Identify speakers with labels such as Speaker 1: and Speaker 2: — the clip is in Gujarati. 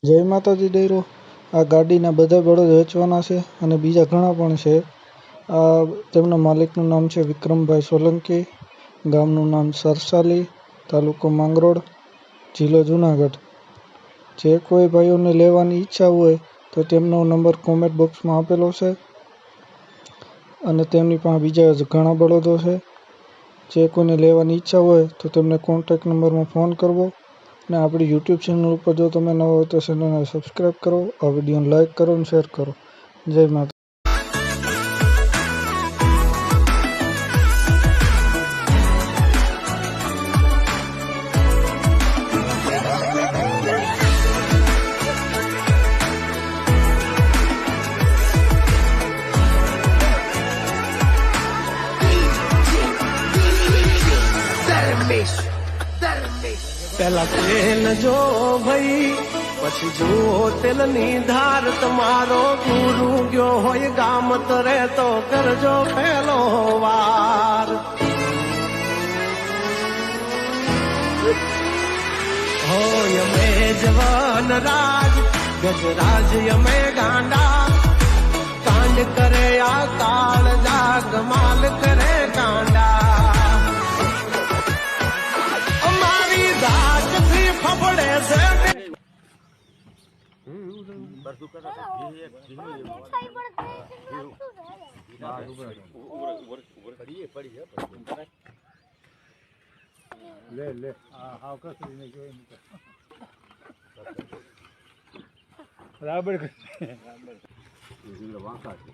Speaker 1: જય માતાજી ડેરો. આ ગાડીના બધા બળદ વેચવાના છે અને બીજા ઘણા પણ છે. આ તેમના માલિકનું નામ છે વિક્રમભાઈ સોલંકી. ગામનું નામ સરસાલી, તાલુકો માંગરોળ, જિલ્લો જુનાગઢ. જે કોઈ ભાઈઓને લેવાની ઈચ્છા હોય તો તેમનો નંબર કોમેન્ટ બોક્સમાં આપેલો છે અને તેમની પાસે બીજા ઘણા બળદો છે. જે કોઈને લેવાની ઈચ્છા હોય તો તેમને કોન્ટેક્ટ નંબરમાં ફોન કરવો. અને આપણી યુટ્યુબ ચેનલ ઉપર જો તમે નવા હોય તો ચેનલને સબસ્ક્રાઈબ કરો, આ વિડીયોને લાઈક કરો અને શેર કરો. જય માતા.
Speaker 2: પેલા તેલ જો ભાઈ પછી જુઓ તેલની ધાર. તમારો ગુરુ ગયો હોય ગામ તરે તો કરજો પેલો વાર. હોય અમે જવાન રાજ ગજરાજ અમે ગાંડા. કાંડ કરે આ કાળ જાગ માલ કરે કાંડા. ફફડે
Speaker 3: લે લે હા કસરીને જોઈ બરાબર વાંકા છે.